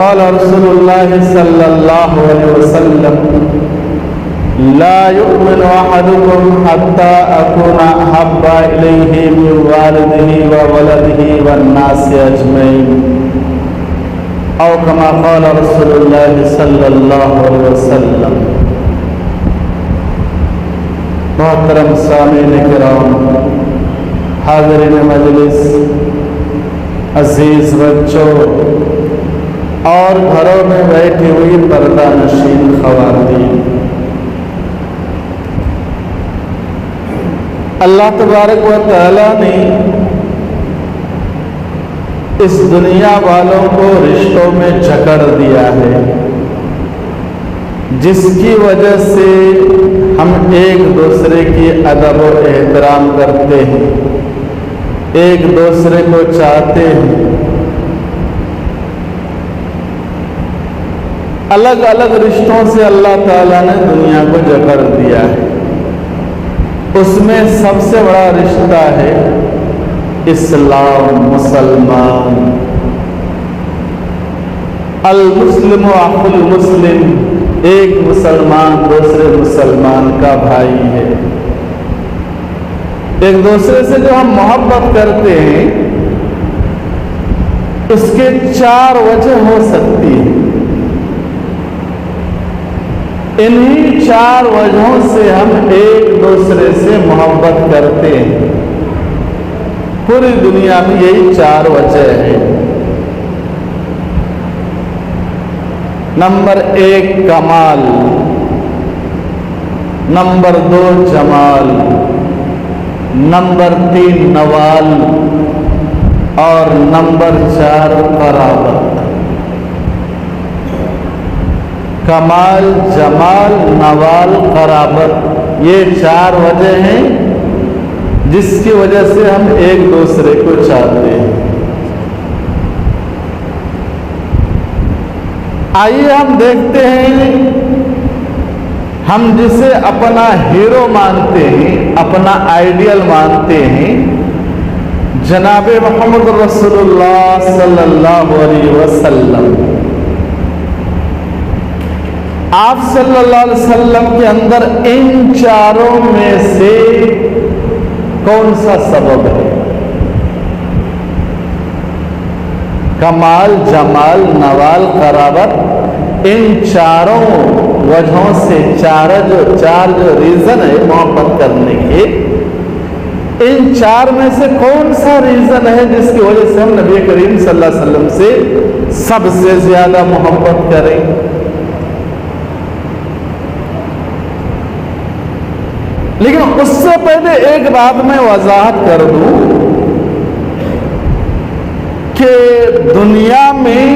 قال رسول الله صلى الله عليه وسلم لا يؤمن أحدكم حتى أكون أحب إليه من والده وولده والناس أجمعين أو كما قال رسول الله صلى الله عليه وسلم. محترم سامعین کرام، حاضرین مجلس، عزیز بچوں اور گھروں میں بیٹھی ہوئی پردہ نشین خواتین، اللہ تبارک و تعالی نے اس دنیا والوں کو رشتوں میں جکڑ دیا ہے، جس کی وجہ سے ہم ایک دوسرے کی ادب و احترام کرتے ہیں، ایک دوسرے کو چاہتے ہیں۔ الگ الگ رشتوں سے اللہ تعالیٰ نے دنیا کو جکڑ دیا ہے۔ اس میں سب سے بڑا رشتہ ہے اسلام، مسلمان۔ المسلم اخو المسلم، ایک مسلمان دوسرے مسلمان کا بھائی ہے۔ ایک دوسرے سے جو ہم محبت کرتے ہیں اس کے 4 وجہ ہو سکتی ہے۔ انہی 4 وجہوں سے ہم ایک دوسرے سے محبت کرتے ہیں۔ پوری دنیا میں یہی 4 وجہ ہیں۔ نمبر 1 کمال، نمبر 2 جمال، نمبر 3 نوال اور نمبر 4 قرابت۔ کمال، جمال، نوال، قرابت، یہ 4 وجہ ہیں جس کی وجہ سے ہم ایک دوسرے کو چاہتے ہیں۔ آئیے ہم دیکھتے ہیں، ہم جسے اپنا ہیرو مانتے ہیں، اپنا آئیڈیل مانتے ہیں، جناب محمد رسول اللہ صلی اللہ علیہ وسلم۔ آپ صلی اللہ علیہ وسلم کے اندر ان 4 میں سے کون سا سبب ہے؟ کمال، جمال، نوال، قرابت، ان 4 وجہوں سے 4 جو ریزن ہے محبت کرنے کے، ان 4 میں سے کون سا ریزن ہے جس کی وجہ سے ہم نبی کریم صلی اللہ علیہ وسلم سے سب سے زیادہ محبت کریں؟ لیکن اس سے پہلے ایک بات میں وضاحت کر دوں کہ دنیا میں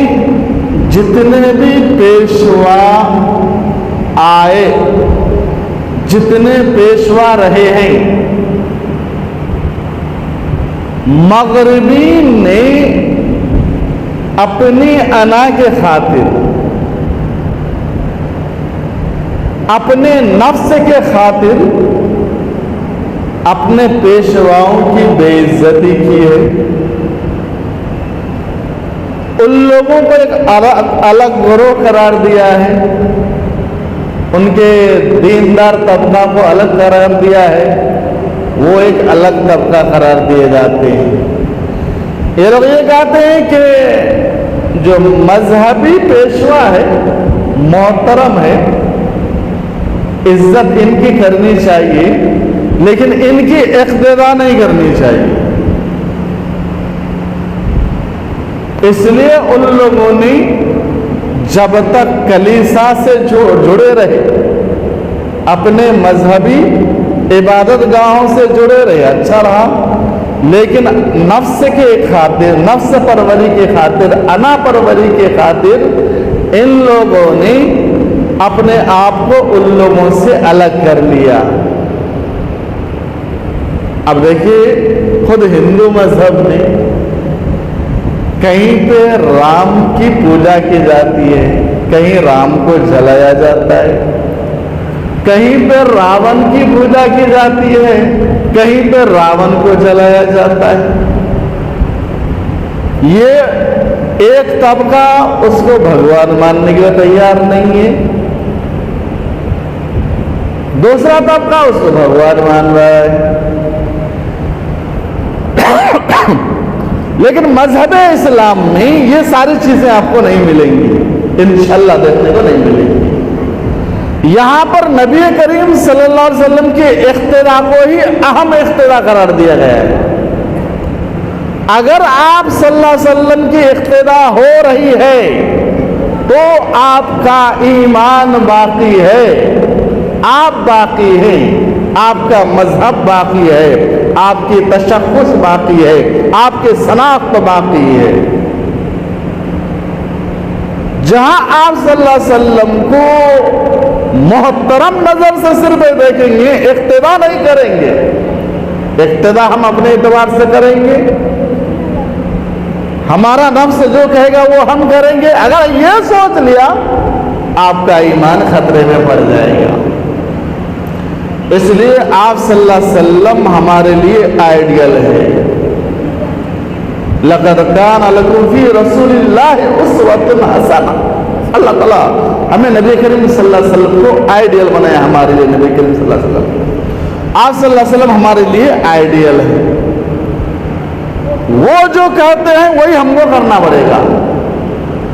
جتنے بھی پیشوا آئے، جتنے پیشوا رہے ہیں، مغربین نے اپنی انا کے خاطر، اپنے نفس کے خاطر اپنے پیشواؤں کی بے عزتی کی ہے۔ ان لوگوں کو ایک الگ گروہ قرار دیا ہے، ان کے دیندار طبقہ کو الگ قرار دیا ہے، وہ ایک الگ طبقہ قرار دیے جاتے ہیں۔ یہ لوگ یہ کہتے ہیں کہ جو مذہبی پیشوا ہے محترم ہے، عزت ان کی کرنی چاہیے، لیکن ان کی اقتدا نہیں کرنی چاہیے۔ اس لیے ان لوگوں نے جب تک کلیسا سے جڑے رہے، اپنے مذہبی عبادت گاہوں سے جڑے رہے، اچھا رہا، لیکن نفس کے خاطر، نفس پروری کے خاطر، انا پروری کے خاطر ان لوگوں نے اپنے آپ کو ان لوگوں سے الگ کر لیا۔ اب دیکھیے، خود ہندو مذہب میں کہیں پہ رام کی پوجا کی جاتی ہے، کہیں رام کو جلایا جاتا ہے، کہیں پہ راون کی پوجا کی جاتی ہے، کہیں پہ راون کو جلایا جاتا ہے۔ یہ ایک طبقہ اس کو بھگوان ماننے کے لیے تیار نہیں ہے، دوسرا طبقہ اس کو بھگوان مان رہا ہے۔ لیکن مذہب اسلام میں یہ ساری چیزیں آپ کو نہیں ملیں گی، انشاءاللہ دیکھنے کو نہیں ملیں گی۔ یہاں پر نبی کریم صلی اللہ علیہ وسلم کے اقتدا کو ہی اہم اقتدا قرار دیا گیا ہے۔ اگر آپ صلی اللہ علیہ وسلم کی اقتدا ہو رہی ہے تو آپ کا ایمان باقی ہے، آپ باقی ہیں، آپ کا مذہب باقی ہے، آپ کی تشخص باقی ہے، آپ کی شناخت باقی ہے۔ جہاں آپ صلی اللہ علیہ وسلم کو محترم نظر سے صرف دیکھیں گے، اقتدا نہیں کریں گے، اقتدا ہم اپنے اعتبار سے کریں گے، ہمارا نفس جو کہے گا وہ ہم کریں گے۔ اگر یہ سوچ لیا آپ کا ایمان خطرے میں پڑ جائے گا۔ اس لیے آپ صلی اللہ علیہ وسلم ہمارے لیے آئیڈیل ہے۔ لَقَدْ كَانَ لَكُمْ فِي رَسُولِ اللَّهِ أُسْوَةٌ حَسَنَةٌ۔ اللہ تعالیٰ ہمیں نبی کریم صلی اللہ علیہ وسلم کو آئیڈیل بنایا، ہمارے لیے نبی کریم صلی اللہ علیہ وسلم، آپ صلی اللہ علیہ وسلم ہمارے لیے آئیڈیل ہے۔ وہ جو کہتے ہیں وہی ہم کو کرنا پڑے گا۔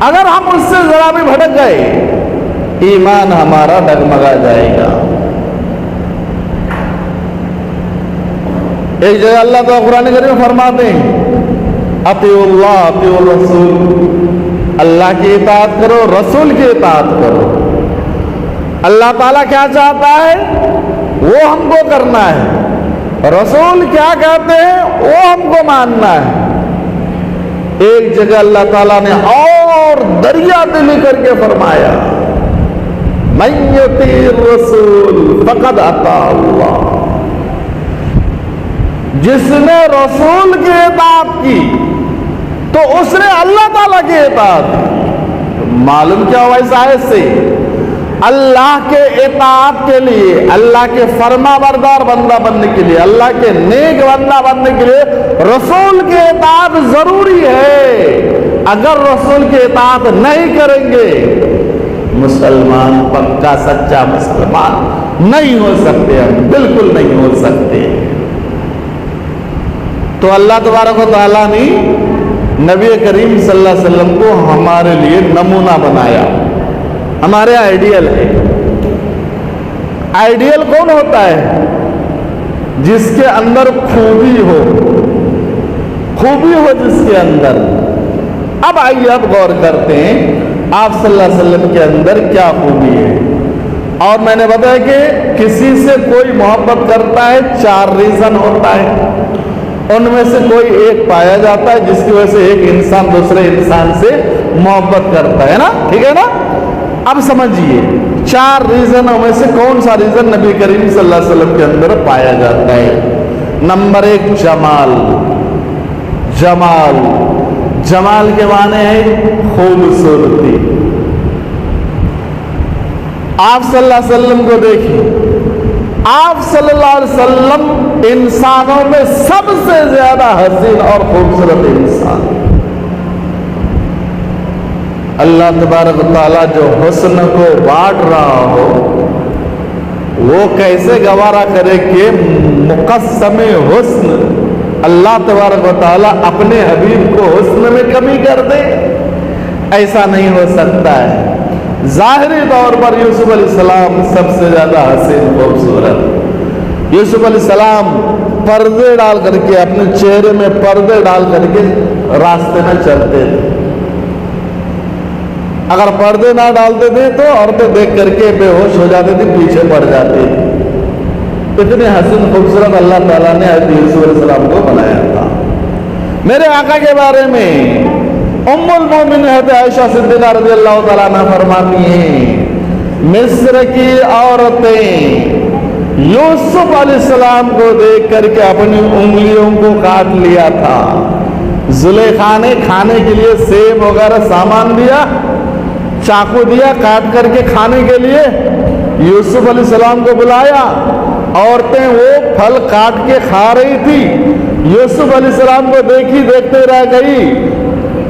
اگر ہم اس سے ذرا بھی بھٹک گئے ایمان ہمارا ڈگمگا جائے گا۔ ایک جگہ اللہ تعالیٰ قرآن کریم میں فرماتے ہیں اطیعوا اللہ اطیعوا الرسول، اللہ کی اطاعت کرو، رسول کی اطاعت کرو۔ اللہ تعالیٰ کیا چاہتا ہے وہ ہم کو کرنا ہے، رسول کیا کہتے ہیں وہ ہم کو ماننا ہے۔ ایک جگہ اللہ تعالیٰ نے اور دریا دلی کر کے فرمایا من یطیع الرسول فقد اطاع اللہ، جس نے رسول کی اطاعت کی تو اس نے اللہ تعالیٰ کی اطاعت کی۔ معلوم کیا ہوا اس آیت سے؟ اللہ کے اطاعت کے لیے، اللہ کے فرما بردار بندہ بننے کے لیے، اللہ کے نیک بندہ بننے کے لیے رسول کی اطاعت ضروری ہے۔ اگر رسول کی اطاعت نہیں کریں گے مسلمان، پکا سچا مسلمان نہیں ہو سکتے، ہم بالکل نہیں ہو سکتے۔ تو اللہ تبارک و تعالیٰ نے نبی کریم صلی اللہ علیہ وسلم کو ہمارے لیے نمونہ بنایا، ہمارے آئیڈیل ہے۔ آئیڈیل کون ہوتا ہے؟ جس کے اندر خوبی ہو، خوبی ہو جس کے اندر۔ اب آئیے اب غور کرتے ہیں آپ صلی اللہ علیہ وسلم کے اندر کیا خوبی ہے۔ اور میں نے بتایا کہ کسی سے کوئی محبت کرتا ہے 4 ریزن ہوتا ہے، ان میں سے کوئی ایک پایا جاتا ہے جس کی وجہ سے ایک انسان دوسرے انسان سے محبت کرتا ہے نا، ٹھیک ہے نا؟ اب سمجھیے 4 ریزنوں میں سے کون سا ریزن نبی کریم صلی اللہ علیہ وسلم کے اندر پایا جاتا ہے؟ نمبر 1 جمال۔ جمال، جمال کے معنی ہے خوبصورتی۔ آپ صلی اللہ علیہ وسلم کو دیکھیں، آپ صلی اللہ علیہ وسلم انسانوں میں سب سے زیادہ حسین اور خوبصورت انسان۔ اللہ تبارک و تعالیٰ جو حسن کو بانٹ رہا ہو وہ کیسے گوارا کرے کہ مقسم حسن اللہ تبارک و تعالیٰ اپنے حبیب کو حسن میں کمی کر دے؟ ایسا نہیں ہو سکتا ہے۔ ظاہری طور پر یوسف علیہ السلام سب سے زیادہ حسین خوبصورت۔ یوسف علیہ السلام پردے ڈال کر کے، اپنے چہرے میں پردے ڈال کر کے راستے میں چلتے تھے۔ اگر پردے نہ ڈالتے تھے تو عورتیں دیکھ کر کے بے ہوش ہو جاتی تھی، پیچھے پڑ جاتی تھی۔ اتنے حسین خوبصورت اللہ تعالیٰ نے حضرت یوسف علیہ السلام کو بنایا تھا۔ میرے آقا کے بارے میں ام المومنین حضرت عائشہ صدیقہ رضی اللہ تعالیٰ عنہ فرماتی ہیں مصر کی عورتیں یوسف علیہ السلام کو دیکھ کر کے اپنی انگلیوں کو کاٹ لیا تھا۔ زلیخا نے کھانے کے لیے سیب وغیرہ سامان دیا، چاقو دیا کاٹ کر کے کھانے کے لیے، یوسف علیہ السلام کو بلایا، عورتیں وہ پھل کاٹ کے کھا رہی تھی، یوسف علیہ السلام کو دیکھی دیکھتے رہ گئی۔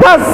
10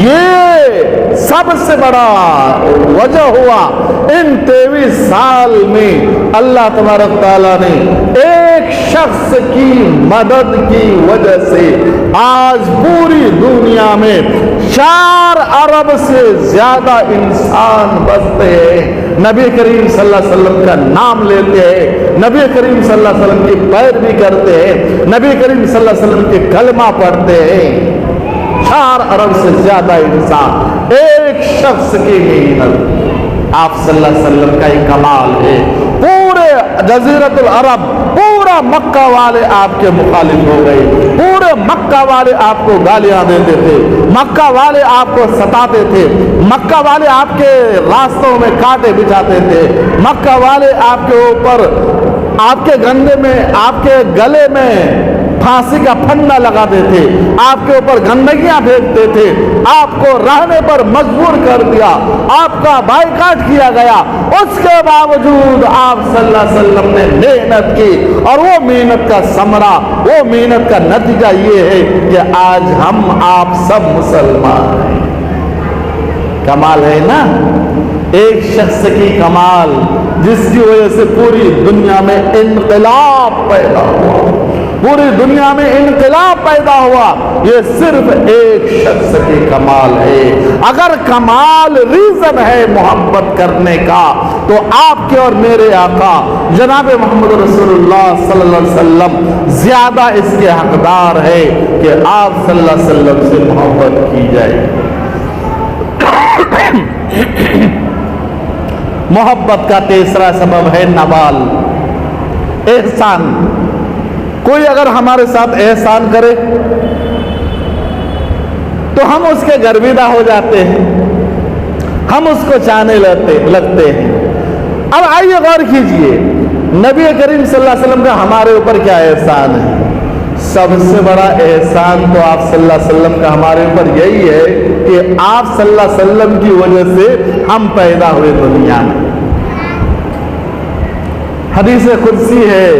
یہ سب سے بڑا وجہ ہوا ان 23 سال میں اللہ تبارک تعالیٰ نے ایک شخص کی مدد کی وجہ سے آج پوری دنیا میں 4 ارب سے زیادہ انسان بستے ہیں، نبی کریم صلی اللہ علیہ وسلم کا نام لیتے ہیں، نبی کریم صلی اللہ علیہ وسلم کی پیروی کرتے ہیں، نبی کریم صلی اللہ علیہ وسلم کے کلمہ پڑھتے ہیں۔ 4 ارب سے زیادہ انسان ایک شخص کی محنت، آپ صلی اللہ علیہ وسلم کا ایک کمال ہے۔ پورے جزیرت العرب، پورا مکہ والے آپ کے مخالف ہو گئے، پورے مکہ والے آپ کو گالیاں دیتے تھے، مکہ والے آپ کو ستاتے تھے، مکہ والے آپ کے راستوں میں کانٹے بچھاتے تھے، مکہ والے آپ کے اوپر، آپ کے گندے میں، آپ کے گلے میں پھانسی کا پھندا لگاتے تھے، آپ کے اوپر گندگیاں پھینکتے تھے، آپ کو رہنے پر مجبور کر دیا، آپ کا بائیکاٹ کیا گیا، اس کے باوجود آپ صلی اللہ علیہ وسلم نے محنت کی، اور وہ محنت کا ثمرہ، وہ محنت کا نتیجہ یہ ہے کہ آج ہم آپ سب مسلمان ہیں۔ کمال ہے نا، ایک شخص کی کمال جس کی وجہ سے پوری دنیا میں انقلاب پیدا ہوا، پوری دنیا میں انقلاب پیدا ہوا، یہ صرف ایک شخص کی کمال ہے۔ اگر کمال ریزن ہے محبت کرنے کا تو آپ کے اور میرے آقا جناب محمد رسول اللہ صلی اللہ علیہ وسلم زیادہ اس کے حقدار ہے کہ آپ صلی اللہ علیہ وسلم سے محبت کی جائے۔ محبت کا تیسرا سبب ہے نوال، احسان۔ کوئی اگر ہمارے ساتھ احسان کرے تو ہم اس کے گرویدہ ہو جاتے ہیں، ہم اس کو چاہنے لگتے ہیں۔ اب آئیے غور کیجئے، نبی کریم صلی اللہ علیہ وسلم کا ہمارے اوپر کیا احسان ہے؟ سب سے بڑا احسان تو آپ صلی اللہ علیہ وسلم کا ہمارے اوپر یہی ہے کہ آپ صلی اللہ علیہ وسلم کی وجہ سے ہم پیدا ہوئے دنیا میں۔ حدیث قدسی ہے،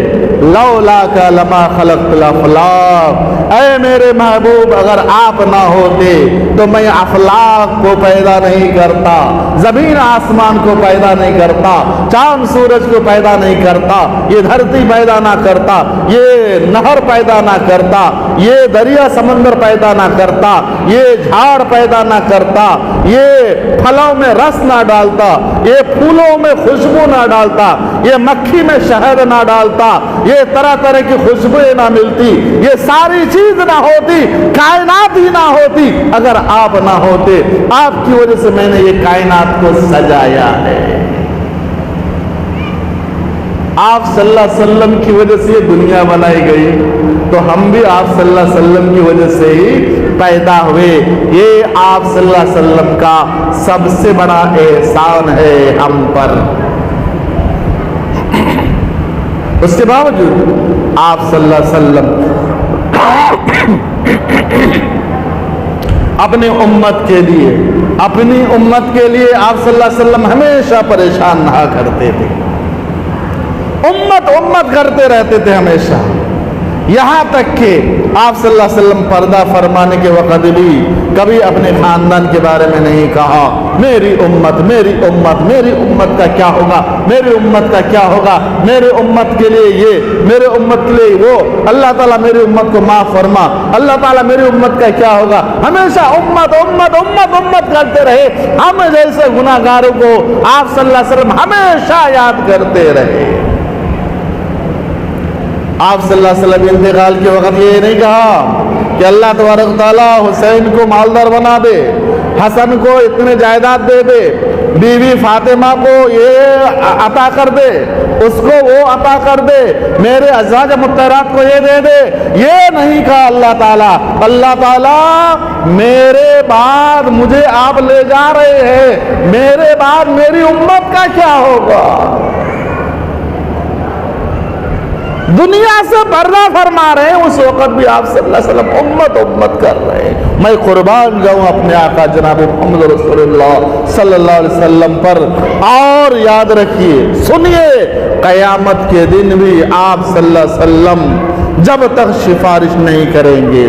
لولاک لما خلقت الافلاق، اے میرے محبوب اگر آپ نہ ہوتے تو میں افلاق کو پیدا نہیں کرتا، زمین آسمان کو پیدا نہیں کرتا، چاند سورج کو پیدا نہیں کرتا، یہ دھرتی پیدا نہ کرتا، یہ نہر پیدا نہ کرتا، یہ دریا سمندر پیدا نہ کرتا، یہ جھاڑ پیدا نہ کرتا، یہ پھلوں میں رس نہ ڈالتا، یہ پھولوں میں خوشبو نہ ڈالتا، یہ مکھی میں شہد نہ ڈالتا، یہ طرح طرح کی خوشبوئیں نہ ملتی، یہ ساری چیز نہ ہوتی، کائنات ہی نہ ہوتی اگر آپ نہ ہوتے۔ آپ کی وجہ سے میں نے یہ کائنات کو سجایا ہے، آپ صلی اللہ علیہ وسلم کی وجہ سے یہ دنیا بنائی گئی، تو ہم بھی آپ صلی اللہ علیہ وسلم کی وجہ سے ہی پیدا ہوئے۔ یہ آپ صلی اللہ علیہ وسلم کا سب سے بڑا احسان ہے ہم پر۔ اس کے باوجود آپ صلی اللہ علیہ وسلم اپنی امت کے لیے، اپنی امت کے لیے آپ صلی اللہ علیہ وسلم ہمیشہ پریشان رہا کرتے تھے، امت کرتے رہتے تھے ہمیشہ، یہاں تک کہ آپ صلی اللہ علیہ وسلم پردہ فرمانے کے وقت بھی کبھی اپنے خاندان کے بارے میں نہیں کہا میری امت میری امت میری امت کا کیا ہوگا، میری امت کا کیا ہوگا، میرے امت کے لیے یہ، میرے امت کے لیے وہ، اللہ تعالیٰ میری امت کو معاف فرما، اللہ تعالیٰ میری امت کا کیا ہوگا۔ ہمیشہ امت امت امت امت کرتے رہے، ہم جیسے گناہ گاروں کو آپ صلی اللہ علیہ وسلم ہمیشہ یاد کرتے رہے۔ آپ صلی اللہ علیہ وسلم انتقال کے وقت یہ نہیں کہا کہ اللہ تبارک تعالیٰ حسین کو مالدار بنا دے، حسن کو اتنے جائیداد دے دے، بیوی فاطمہ کو یہ عطا کر دے، اس کو وہ عطا کر دے، میرے ازواج مطہرات کو یہ دے دے، یہ نہیں کہا اللہ تعالیٰ۔ اللہ تعالیٰ میرے بعد مجھے آپ لے جا رہے ہیں، میرے بعد میری امت کا کیا ہوگا؟ دنیا سے پردہ فرما رہے ہیں، اس وقت بھی آپ صلی اللہ علیہ وسلم امت امت کر رہے ہیں۔ میں قربان جاؤں اپنے آقا جناب محمد رسول اللہ صلی اللہ علیہ وسلم پر۔ اور یاد رکھیے، سنیے، قیامت کے دن بھی آپ صلی اللہ علیہ وسلم جب تک سفارش نہیں کریں گے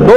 2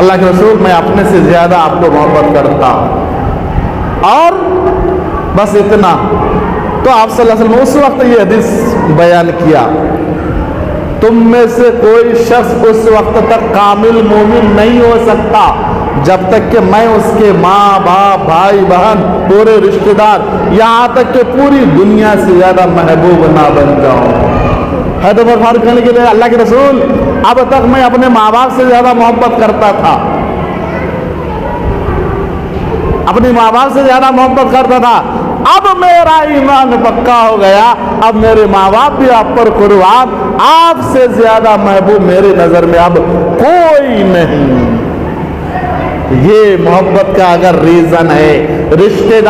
اللہ کے رسول میں اپنے سے زیادہ آپ کو محبت کرتا ہوں، اور بس اتنا۔ تو آپ صلی اللہ علیہ وسلم نے اس وقت یہ حدیث بیان کیا، تم میں سے کوئی شخص اس وقت تک کامل مومن نہیں ہو سکتا جب تک کہ میں اس کے ماں باپ بھائی بہن پورے رشتہ دار یہاں تک کہ پوری دنیا سے زیادہ محبوب نہ بن جاؤں۔ حضرت عمر فاروق کہنے کے لیے اللہ کے رسول اب تک میں اپنے ماں باپ سے زیادہ محبت کرتا تھا، اپنی ماں باپ سے زیادہ محبت کرتا تھا، اب میرا ایمان پکا ہو گیا، اب میرے ماں باپ بھی آپ پر قربان، آپ سے زیادہ محبوب میرے نظر میں اب کوئی نہیں۔ یہ محبت کا اگر ریزن ہے، رشتہ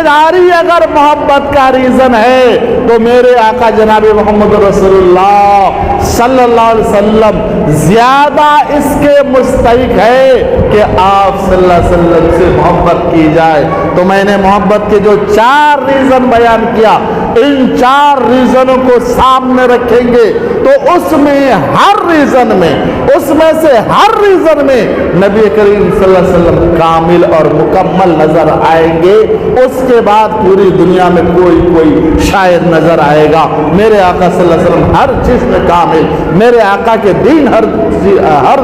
داری اگر محبت کا ریزن ہے تو میرے آقا جناب محمد رسول اللہ صلی اللہ علیہ وسلم زیادہ اس کے مستحق ہے کہ آپ صلی اللہ علیہ وسلم سے محبت کی جائے۔ تو میں نے محبت کے جو 4 ریزن بیان کیا، ان 4 ریزنوں کو سامنے رکھیں گے تو اس میں ہر ریزن میں، اس میں سے ہر ریزن میں نبی کریم صلی اللہ علیہ وسلم کامل اور مکمل نظر آئیں گے۔ اس کے بعد پوری دنیا میں کوئی شاید نظر آئے گا۔ میرے آقا صلی اللہ علیہ وسلم ہر چیز میں کامل، میرے آقا کے دین ہر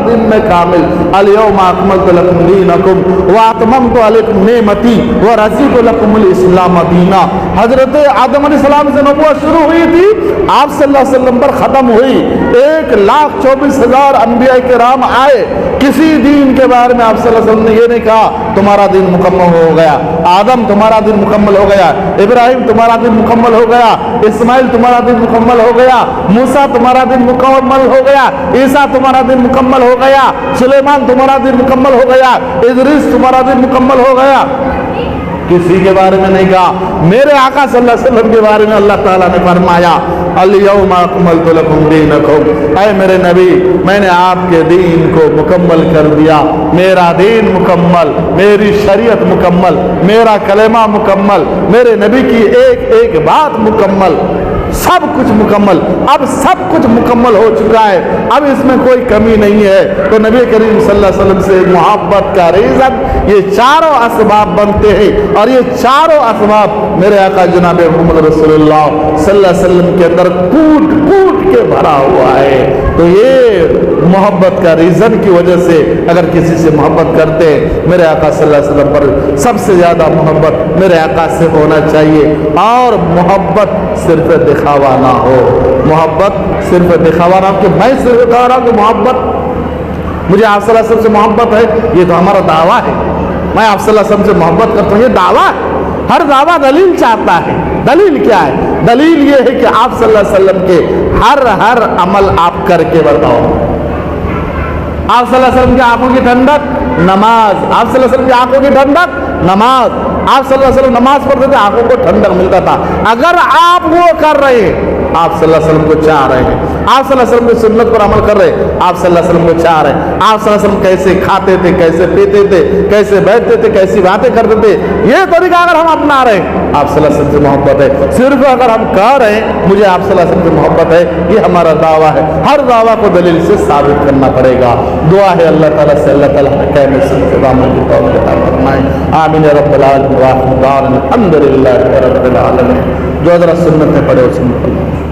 دن میں کامل۔ الیوم اکملت لکم دینکم واتممت علیکم نعمتی ورضیت لکم الاسلام دینا۔ حضرت آدم علیہ السلام سے نبوت شروع ہوئی تھی، آپ صلی اللہ علیہ وسلم پر ختم ہوئی۔ 1,24,000 انبیاء کرام آئے، کسی دین کے بارے میں آپ صلی اللہ علیہ وسلم نے یہ نہیں کہا تمہارا دین مکمل ہو گیا، آدم تمہارا دین مکمل ہو گیا، ابراہیم تمہارا دین مکمل ہو گیا، اسماعیل تمہارا دین مکمل ہو گیا، موسیٰ تمہارا دین مکمل ہو گیا، عیسیٰ تمہارا دین مکمل ہو گیا، سلیمان تمہارا دین مکمل ہو گیا، ادریس تمہارا دین مکمل ہو گیا۔ کسی کے بارے میں نہیں کہا۔ میرے آقا صلی اللہ علیہ وسلم کے بارے میں اللہ تعالیٰ نے فرمایا الیوم اکملت لکم دینکم، اے میرے نبی میں نے آپ کے دین کو مکمل کر دیا، میرا دین مکمل، میری شریعت مکمل، میرا کلمہ مکمل، میرے نبی کی ایک ایک بات مکمل، سب کچھ مکمل۔ اب سب کچھ مکمل ہو چکا ہے، اب اس میں کوئی کمی نہیں ہے۔ تو نبی کریم صلی اللہ علیہ وسلم سے محبت کا ریزن یہ 4 اسباب بنتے ہیں، اور یہ 4 اسباب میرے آقا جناب محمد رسول اللہ صلی اللہ علیہ وسلم کے اندر کوٹ کوٹ کے بھرا ہوا ہے۔ تو یہ محبت کا ریزن کی وجہ سے اگر کسی سے محبت کرتے ہیں، میرے آقا صلی اللہ علیہ وسلم پر سب سے زیادہ محبت میرے آقا سے ہونا چاہیے، اور محبت صرف دکھاوا نہ ہو، محبت صرف دکھاوا نہ ہو کہ میں صرف کہہ رہا ہوں کہ محبت مجھے آپ صلی اللہ علیہ وسلم سے محبت ہے، یہ تو ہمارا دعویٰ ہے، میں آپ صلی اللہ علیہ وسلم سے محبت کرتا ہوں، یہ دعویٰ ہے۔ ہر دعویٰ دلیل چاہتا ہے۔ دلیل کیا ہے؟ دلیل یہ ہے کہ آپ صلی اللہ علیہ وسلم کے ہر عمل آپ کر کے بتاؤ۔ آپ صلی اللہ علیہ وسلم کی آنکھوں کی ٹھنڈک نماز، آپ صلی اللہ علیہ وسلم کی آنکھوں کی ٹھنڈک نماز، آپ صلی اللہ علیہ وسلم نماز پڑھتے تھے آنکھوں کو ٹھنڈک ملتا تھا۔ اگر آپ وہ کر رہے ہیں، آپ صلی اللہ علیہ وسلم کو چاہ رہے ہیں، آپ صلی اللہ علیہ وسلم کی سنت پر عمل کر رہے ہیں، آپ صلی اللہ علیہ وسلم کو چاہ رہے ہیں، آپ صلی اللہ علیہ وسلم کیسے کھاتے تھے، کیسے پیتے تھے، کیسے بیٹھتے تھے، کیسی باتیں کرتے تھے، یہ طریقہ اگر ہم اپنا رہے ہیں، آپ صلی اللہ علیہ وسلم سے محبت ہے۔ صرف اگر ہم کہہ رہے ہیں مجھے آپ صلی اللہ علیہ وسلم سے محبت ہے، یہ ہمارا دعویٰ ہے۔ ہر دعویٰ کو دلیل سے ثابت کرنا پڑے گا۔ دعا ہے اللہ تعالیٰ سے، اللہ تعالیٰ کہنے سے عمل کی توفیق عطا فرمائے۔ آمین یا رب العالمین۔ الحمد للہ رب العالمین۔ جو حضرت سنت ہے پڑھے اس سنت